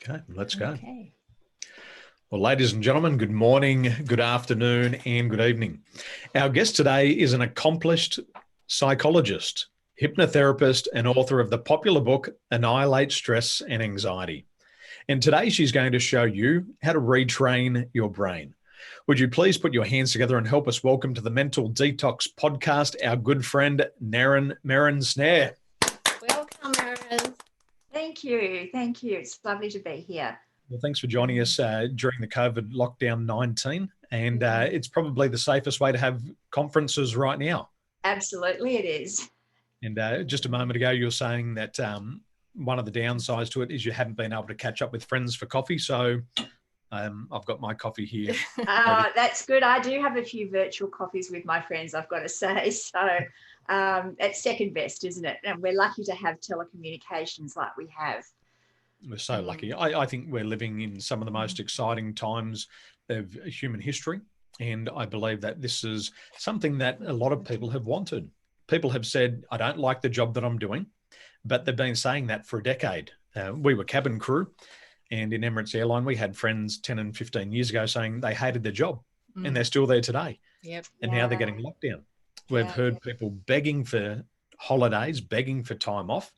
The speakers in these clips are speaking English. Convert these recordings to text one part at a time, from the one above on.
Okay, let's go. Okay. Well, ladies and gentlemen, good morning, good afternoon, and good evening. Our guest today is an accomplished psychologist, hypnotherapist, and author of the popular book, Annihilate Stress and Anxiety. And today she's going to show you how to retrain your brain. Would you please put your hands together and help us welcome to the Mental Detox podcast, our good friend, Merryn Snare. Welcome, Merryn. Thank you. Thank you. It's lovely to be here. Well, thanks for joining us during the COVID lockdown 19. And it's probably the safest way to have conferences right now. Absolutely, it is. And just a moment ago, you were saying that one of the downsides to it is you haven't been able to catch up with friends for coffee. So I've got my coffee here. That's good. I do have a few virtual coffees with my friends, I've got to say. So it's second best, isn't it? And we're lucky to have telecommunications like we have. We're so lucky. I think we're living in some of the most exciting times of human history. And I believe that this is something that a lot of people have wanted. People have said, I don't like the job that I'm doing, but they've been saying that for a decade. We were cabin crew, and in Emirates Airline, we had friends 10 and 15 years ago saying they hated their job, and they're still there today. Yep. And now they're getting locked down. We've heard people begging for holidays, begging for time off.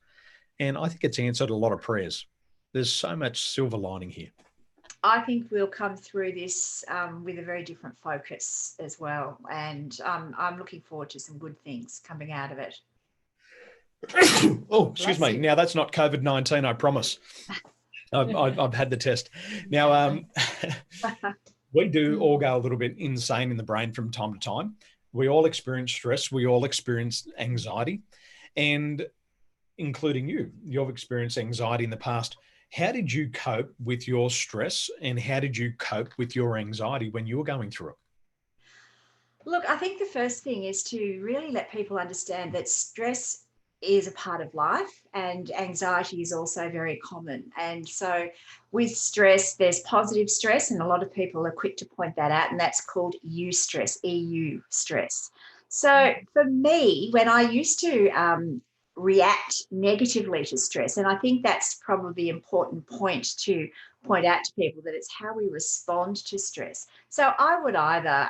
And I think it's answered a lot of prayers. There's so much silver lining here. I think we'll come through this with a very different focus as well. And I'm looking forward to some good things coming out of it. Oh, excuse me. Now, that's not COVID-19, I promise. I've had the test. Now, we do all go a little bit insane in the brain from time to time. We all experience stress. We all experience anxiety, and including you. You've experienced anxiety in the past. How did you cope with your stress, and how did you cope with your anxiety when you were going through it? Look, I think the first thing is to really let people understand that stress is a part of life, and anxiety is also very common. And so with stress, there's positive stress, and a lot of people are quick to point that out, and that's called eustress, EU stress. So for me, when I used to react negatively to stress, and I think that's probably the important point to point out to people, that it's how we respond to stress. So I would either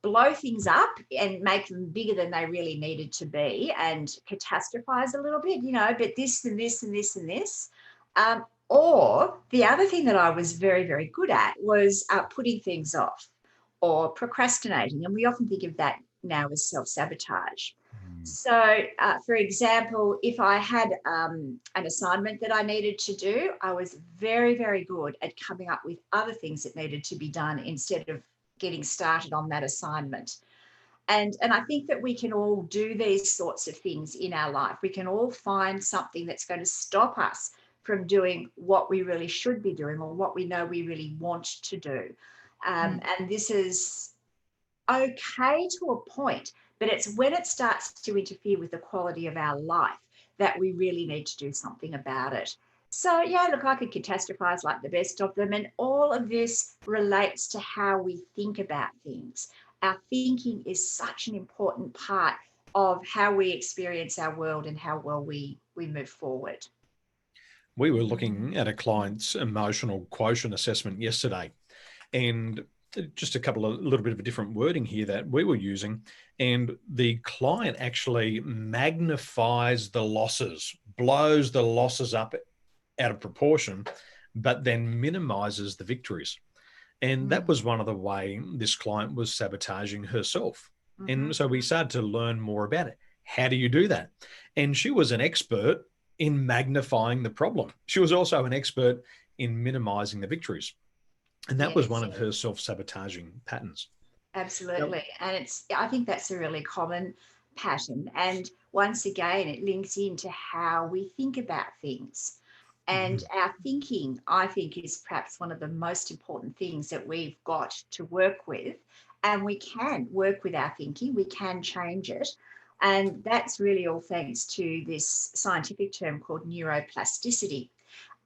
blow things up and make them bigger than they really needed to be and catastrophize a little bit, but this and this and this and this. Or the other thing that I was very, very good at was putting things off or procrastinating. And we often think of that now as self-sabotage. So, for example, if I had an assignment that I needed to do, I was very, very good at coming up with other things that needed to be done instead of getting started on that assignment. And I think that we can all do these sorts of things in our life. We can all find something that's going to stop us from doing what we really should be doing or what we know we really want to do. And this is okay to a point, but it's when it starts to interfere with the quality of our life that we really need to do something about it. So, yeah, look, I could catastrophize like the best of them. And all of this relates to how we think about things. Our thinking is such an important part of how we experience our world and how well we move forward. We were looking at a client's emotional quotient assessment yesterday, and just a little bit of a different wording here that we were using. And the client actually magnifies the losses, blows the losses up out of proportion, but then minimizes the victories. And that was one of the way this client was sabotaging herself. And so we started to learn more about it. How do you do that? And she was an expert in magnifying the problem. She was also an expert in minimizing the victories. And that was one of her self-sabotaging patterns. Absolutely. And I think that's a really common pattern. And once again, it links into how we think about things. And our thinking, I think, is perhaps one of the most important things that we've got to work with. And we can work with our thinking. We can change it. And that's really all thanks to this scientific term called neuroplasticity.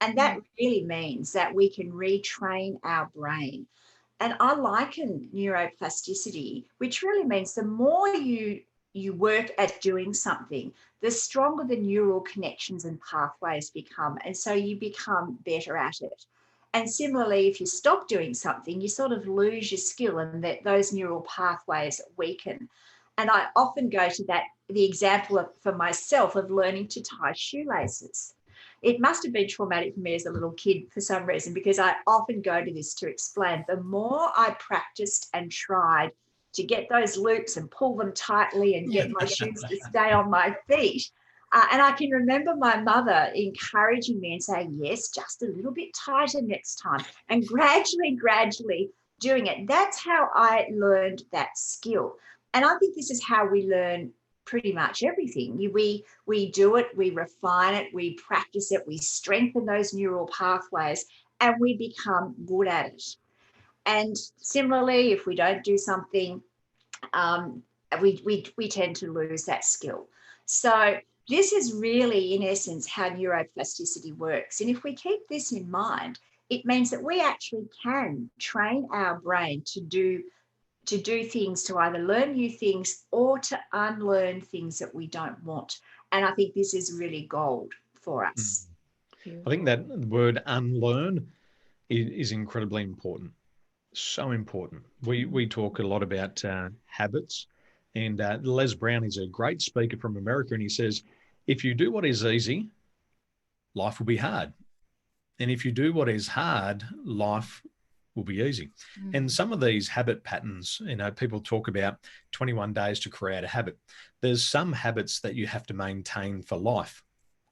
And that really means that we can retrain our brain. And I liken neuroplasticity, which really means the more you work at doing something, the stronger the neural connections and pathways become. And so you become better at it. And similarly, if you stop doing something, you sort of lose your skill and that those neural pathways weaken. And I often go to the example for myself of learning to tie shoelaces. It must have been traumatic for me as a little kid for some reason, because I often go to this to explain the more I practiced and tried to get those loops and pull them tightly and get my shoes to stay on my feet. And I can remember my mother encouraging me and saying, yes, just a little bit tighter next time, and gradually doing it. That's how I learned that skill. And I think this is how we learn pretty much everything. We do it, we refine it, we practice it, we strengthen those neural pathways, and we become good at it. And similarly, if we don't do something, we tend to lose that skill. So this is really, in essence, how neuroplasticity works. And if we keep this in mind, it means that we actually can train our brain to do things, to either learn new things or to unlearn things that we don't want. And I think this is really gold for us. I think that word unlearn is incredibly important. So important. We talk a lot about habits, and Les Brown is a great speaker from America, and he says, if you do what is easy, life will be hard. And if you do what is hard, life will be easy. And some of these habit patterns, people talk about 21 days to create a habit. There's some habits that you have to maintain for life.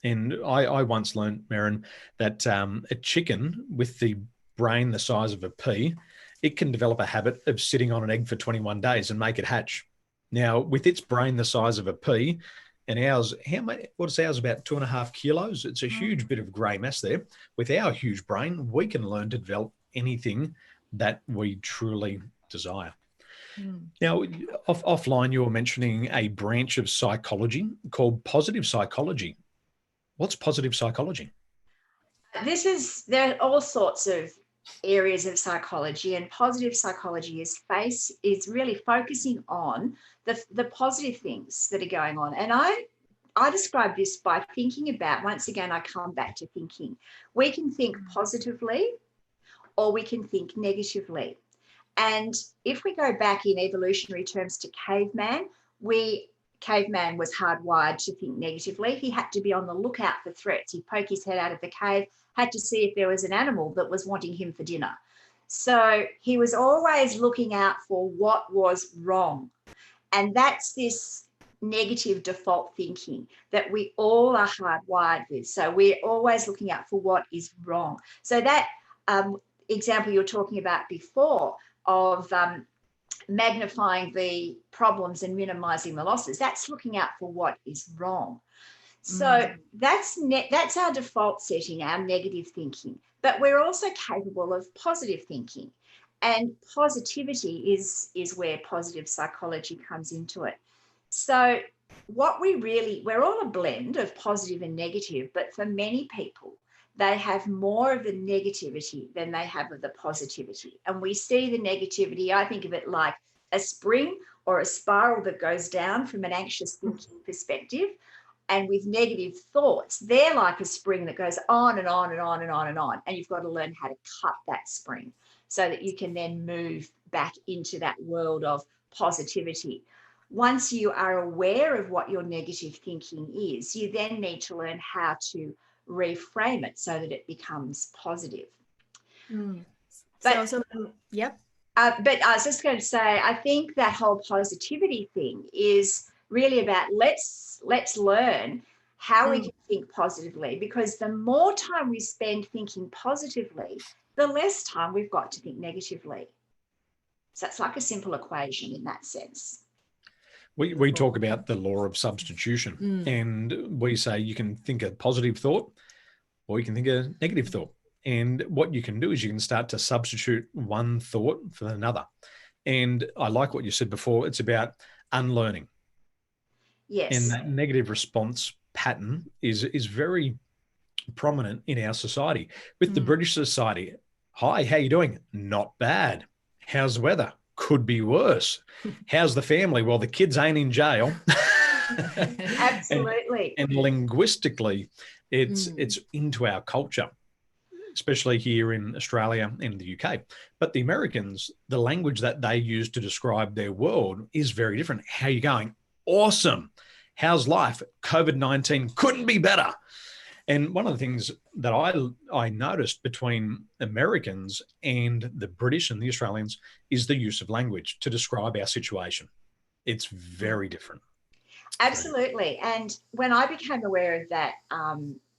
And I once learned, Merryn, that a chicken with the brain the size of a pea, it can develop a habit of sitting on an egg for 21 days and make it hatch. Now, with its brain the size of a pea, and ours, what is ours, about 2.5 kilos? It's a huge bit of grey mass there. With our huge brain, we can learn to develop anything that we truly desire. Now, offline, you were mentioning a branch of psychology called positive psychology. What's positive psychology? There are all sorts of areas of psychology, and positive psychology is really focusing on the positive things that are going on. And I describe this by thinking about, once again, I come back to thinking. We can think positively or we can think negatively. And if we go back in evolutionary terms to caveman was hardwired to think negatively. He had to be on the lookout for threats. He'd poke his head out of the cave, had to see if there was an animal that was wanting him for dinner. So he was always looking out for what was wrong. And that's this negative default thinking that we all are hardwired with. So we're always looking out for what is wrong. So that example you were talking about before of magnifying the problems and minimizing the losses, that's looking out for what is wrong. So that's our default setting, our negative thinking. But we're also capable of positive thinking. And positivity is where positive psychology comes into it. So we're all a blend of positive and negative, but for many people, they have more of the negativity than they have of the positivity. And we see the negativity, I think of it like a spring or a spiral that goes down from an anxious thinking perspective. And with negative thoughts, they're like a spring that goes on and on and on and on and on. And you've got to learn how to cut that spring so that you can then move back into that world of positivity. Once you are aware of what your negative thinking is, you then need to learn how to reframe it so that it becomes positive. But I was just going to say, I think that whole positivity thing is really about let's learn how we can think positively, because the more time we spend thinking positively, the less time we've got to think negatively. So it's like a simple equation in that sense. We talk about the law of substitution, and we say you can think a positive thought or you can think a negative thought. And what you can do is you can start to substitute one thought for another. And I like what you said before. It's about unlearning. Yes. And that negative response pattern is very prominent in our society. With the British society, hi, how you doing? Not bad. How's the weather? Could be worse. How's the family? Well, the kids ain't in jail. Absolutely. And linguistically, it's into our culture, especially here in Australia and the UK. But the Americans, the language that they use to describe their world is very different. How are you going? Awesome. How's life? COVID-19 couldn't be better. And one of the things that I noticed between Americans and the British and the Australians is the use of language to describe our situation. It's very different. Absolutely. And when I became aware of that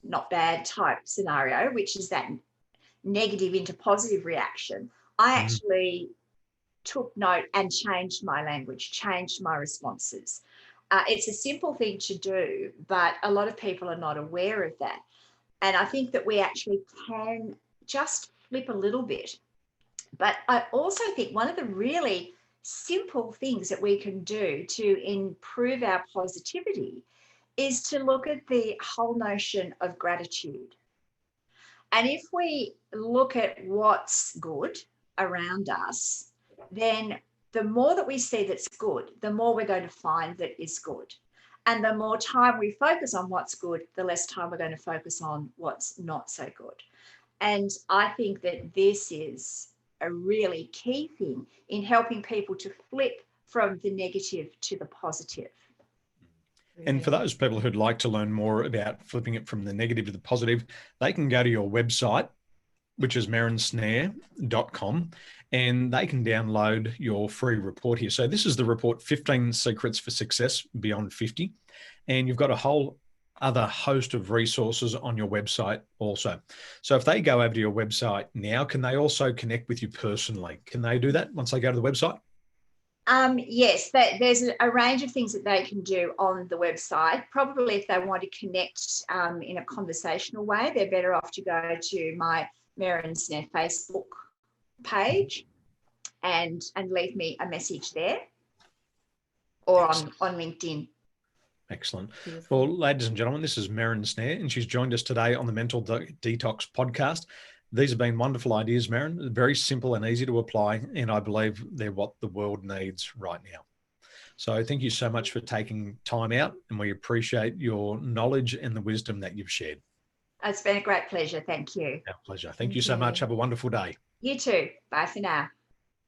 not bad type scenario, which is that negative into positive reaction, I actually took note and changed my language, changed my responses. It's a simple thing to do, but a lot of people are not aware of that. And I think that we actually can just flip a little bit. But I also think one of the really simple things that we can do to improve our positivity is to look at the whole notion of gratitude. And if we look at what's good around us, then the more that we see that's good, the more we're going to find that is good. And the more time we focus on what's good, the less time we're going to focus on what's not so good. And I think that this is a really key thing in helping people to flip from the negative to the positive. And for those people who'd like to learn more about flipping it from the negative to the positive, they can go to your website, which is merrynsnare.com, and they can download your free report here. So this is the report, 15 Secrets for Success Beyond 50. And you've got a whole other host of resources on your website also. So if they go over to your website now, can they also connect with you personally? Can they do that once they go to the website? Yes, there's a range of things that they can do on the website. Probably if they want to connect in a conversational way, they're better off to go to my Merryn Snare Facebook page and leave me a message there or on LinkedIn. Excellent. Well, ladies and gentlemen, this is Merryn Snare, and she's joined us today on the Mental Detox podcast. These have been wonderful ideas, Merryn, very simple and easy to apply, and I believe they're what the world needs right now. So thank you so much for taking time out, and we appreciate your knowledge and the wisdom that you've shared. It's been a great pleasure. Thank you. Our pleasure. Thank you so much. Have a wonderful day. You too. Bye for now.